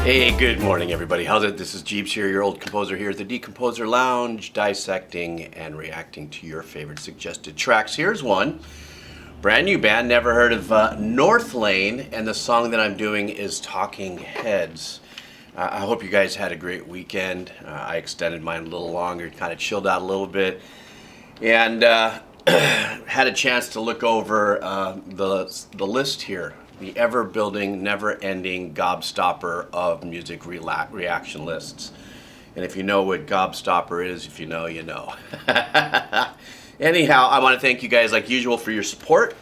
Hey, good morning, everybody. How's it? This is Geebz here, your old composer here at the Decomposer Lounge, dissecting and reacting to your favorite suggested tracks. Here's one. Brand new band, never heard of NORTHLANE, and the song that I'm doing is Talking Heads. I hope you guys had a great weekend. I extended mine a little longer, kind of chilled out a little bit, and had a chance to look over the list here. The ever-building, never-ending gobstopper of music reaction lists. And if you know what gobstopper is, if you know, you know. Anyhow, I want to thank you guys, like usual, for your support.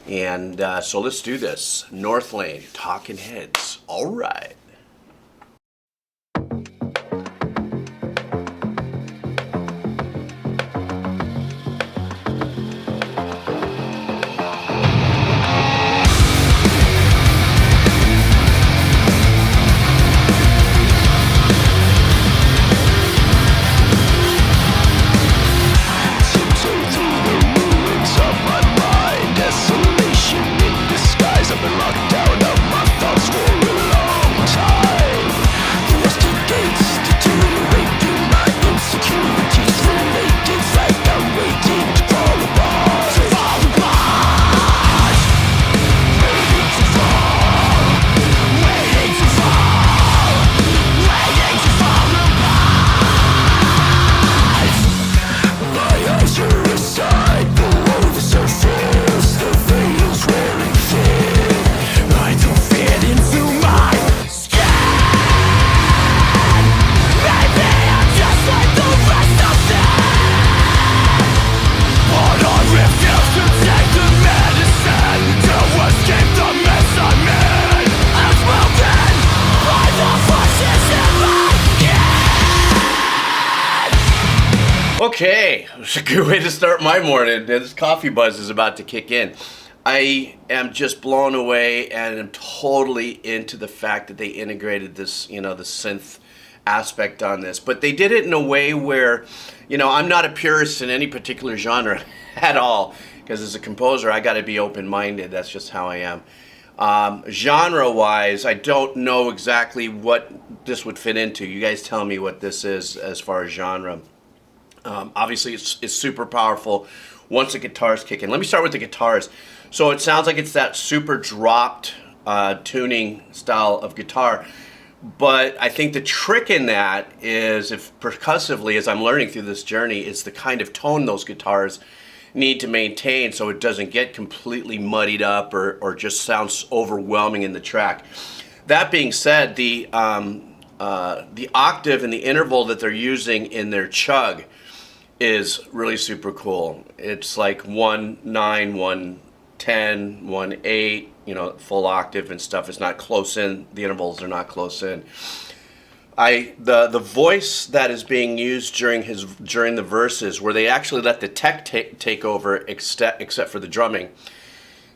And so let's do this. NORTHLANE, Talking Heads. All right. Okay, it's a good way to start my morning. This coffee buzz is about to kick in. I am just blown away and am totally into the fact that they integrated this, the synth aspect on this. But they did it in a way where, I'm not a purist in any particular genre at all. Because as a composer, I got to be open-minded. That's just how I am. Genre-wise, I don't know exactly what this would fit into. You guys tell me what this is as far as genre. Obviously, it's super powerful once the guitars kick in. Let me start with the guitars. So it sounds like it's that super dropped tuning style of guitar. But I think the trick in that is, if percussively, as I'm learning through this journey, is the kind of tone those guitars need to maintain so it doesn't get completely muddied up or just sounds overwhelming in the track. That being said, the octave and the interval that they're using in their chug is really super cool. It's like 1 9, 1 10, 1 8, full octave and stuff. It's not close in. The intervals are not close in. The voice that is being used during the verses, where they actually let the tech take over, except for the drumming.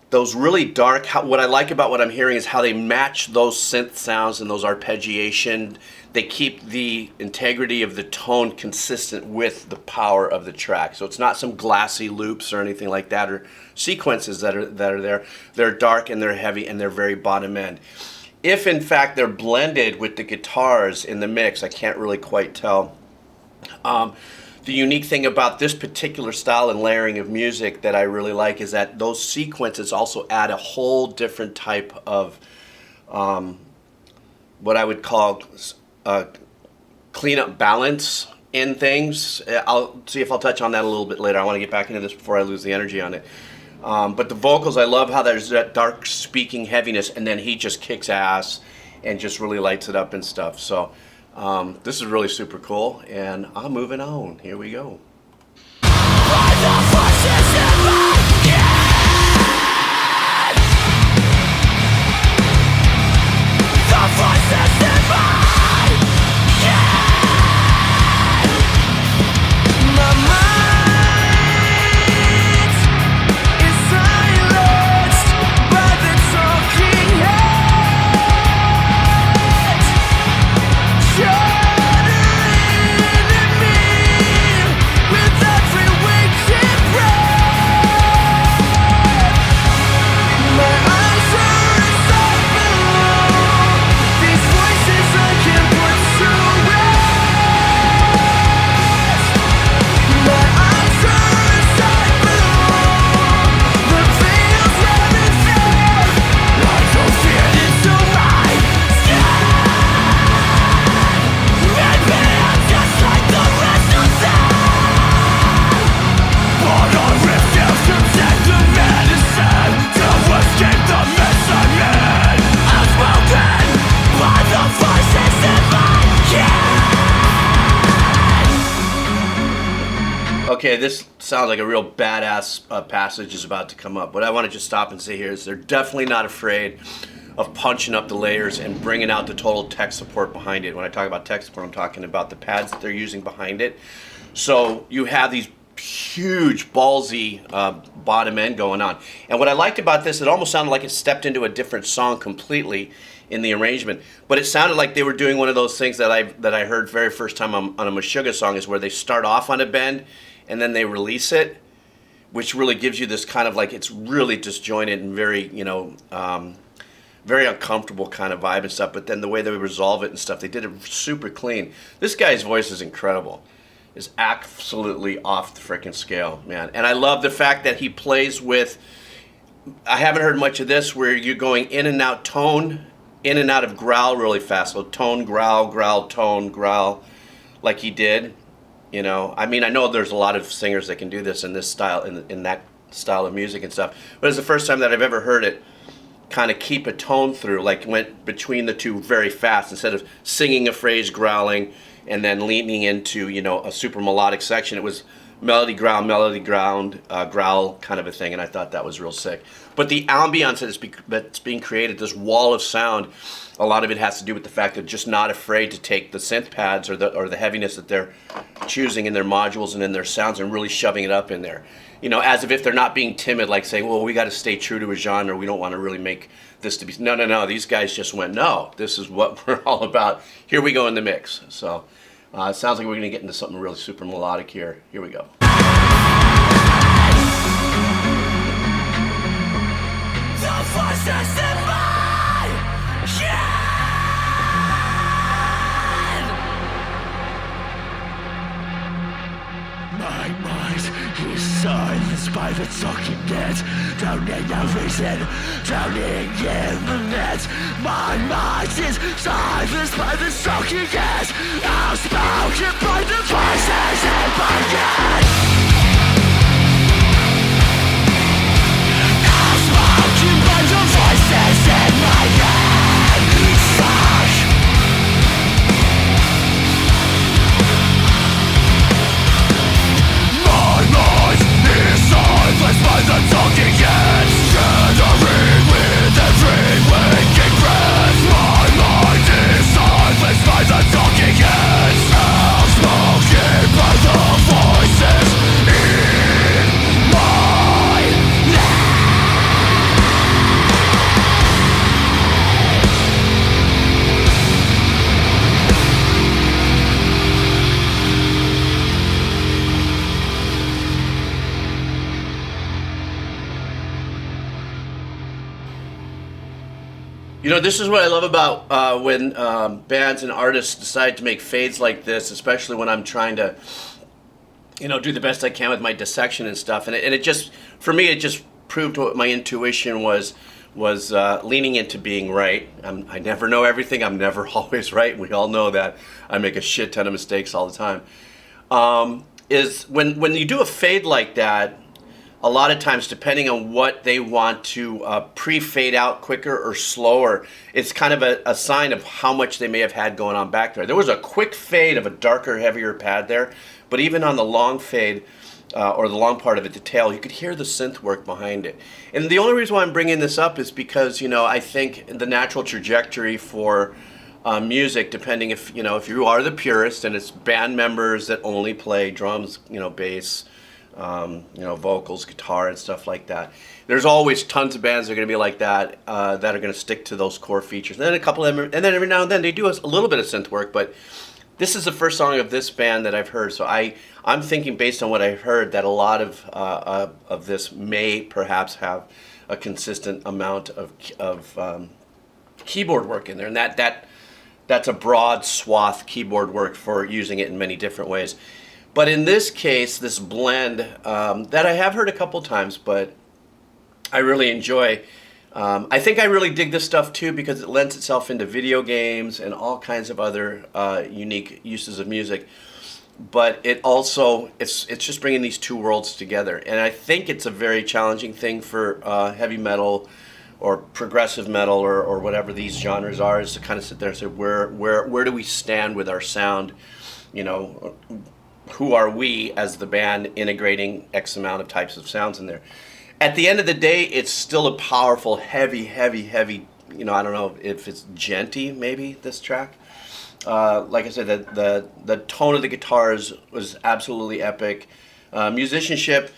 Those really dark, what I like about what I'm hearing is how they match those synth sounds and those arpeggiation. They keep the integrity of the tone consistent with the power of the track. So it's not some glassy loops or anything like that, or sequences that are there. They're dark and they're heavy and they're very bottom end. If in fact they're blended with the guitars in the mix, I can't really quite tell. The unique thing about this particular style and layering of music that I really like is that those sequences also add a whole different type of what I would call cleanup balance in things. I'll see if I'll touch on that a little bit later. I want to get back into this before I lose the energy on it. But the vocals, I love how there's that dark speaking heaviness, and then he just kicks ass and just really lights it up and stuff. So this is really super cool, and I'm moving on. Here we go. With every week it breaks. Okay, this sounds like a real badass passage is about to come up. What I want to just stop and say here is they're definitely not afraid of punching up the layers and bringing out the total tech support behind it. When I talk about tech support, I'm talking about the pads that they're using behind it. So you have these huge ballsy bottom end going on. And what I liked about this, it almost sounded like it stepped into a different song completely in the arrangement. But it sounded like they were doing one of those things that I heard very first time on a Meshuggah song, is where they start off on a bend and then they release it, which really gives you this kind of like, it's really disjointed and very, very uncomfortable kind of vibe and stuff. But then the way they resolve it and stuff, they did it super clean. This guy's voice is incredible. Is absolutely off the freaking scale, man. And I love the fact that he plays with, I haven't heard much of this, where you're going in and out tone, in and out of growl really fast. So tone, growl, growl, tone, growl, like he did. I mean, I know there's a lot of singers that can do this in this style, in that style of music and stuff. But it's the first time that I've ever heard it kind of keep a tone through, like went between the two very fast, instead of singing a phrase, growling, and then leaning into, a super melodic section. It was melody, growl, growl kind of a thing, and I thought that was real sick. But the ambiance that's being created, this wall of sound, a lot of it has to do with the fact they're just not afraid to take the synth pads or the heaviness that they're choosing in their modules and in their sounds and really shoving it up in there. As if they're not being timid, like saying, well, we got to stay true to a genre. We don't want to really make this to be... No. These guys just went, no, this is what we're all about. Here we go in the mix. So it sounds like we're going to get into something really super melodic here. Here we go. My mind is silenced by the talking net. Don't need no reason, drowning in the net. My mind is silenced by the talking net, outspoken by the voices in my head. Outspoken by the voices in my head. Fuck. Silenced by the talking heads, gathering with every waking breath. My mind is silenced by the talking heads, outspoken by the voices in my head. This is what I love about when bands and artists decide to make fades like this, especially when I'm trying to, do the best I can with my dissection and stuff. And it just, for me, it just proved what my intuition was leaning into being right. I never know everything. I'm never always right. We all know that. I make a shit ton of mistakes all the time. Is when you do a fade like that, a lot of times, depending on what they want to pre-fade out quicker or slower, it's kind of a sign of how much they may have had going on back there. There was a quick fade of a darker, heavier pad there, but even on the long fade, or the long part of it, the tail, you could hear the synth work behind it. And the only reason why I'm bringing this up is because, I think the natural trajectory for music, depending if you are the purist and it's band members that only play drums, bass, vocals, guitar, and stuff like that. There's always tons of bands that are going to be like that, that are going to stick to those core features. And then a couple of them, and then every now and then they do a little bit of synth work, but this is the first song of this band that I've heard. So I'm thinking, based on what I've heard, that a lot of this may perhaps have a consistent amount of keyboard work in there, and that's a broad swath keyboard work for using it in many different ways. But in this case, this blend that I have heard a couple times, but I really enjoy. I think I really dig this stuff too because it lends itself into video games and all kinds of other unique uses of music. But it also, it's just bringing these two worlds together. And I think it's a very challenging thing for heavy metal or progressive metal or whatever these genres are, is to kind of sit there and say, where do we stand with our sound? who are we as the band integrating X amount of types of sounds in there. At the end of the day, it's still a powerful, heavy, you know, I don't know if it's djenty, maybe, this track. Like I said, the tone of the guitars was absolutely epic. Musicianship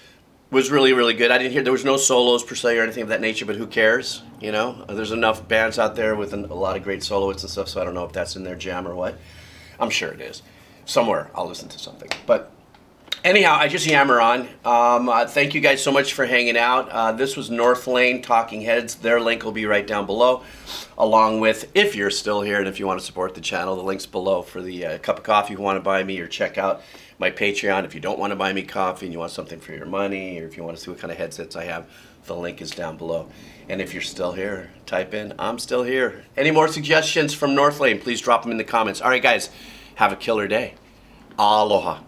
was really good. I didn't hear, there was no solos per se or anything of that nature, but who cares, you know? There's enough bands out there with a lot of great soloists and stuff, so I don't know if that's in their jam or what. I'm sure it is. Somewhere I'll listen to something. But anyhow, I just yammer on. Thank you guys so much for hanging out. This was NORTHLANE Talking Heads. Their link will be right down below, along with, if you're still here and if you want to support the channel, the link's below for the cup of coffee you want to buy me, or check out my Patreon if you don't want to buy me coffee and you want something for your money, or if you want to see what kind of headsets I have, the link is down below. And if you're still here, type in, I'm still here. Any more suggestions from NORTHLANE, please drop them in the comments. All right, guys, have a killer day. Aloha.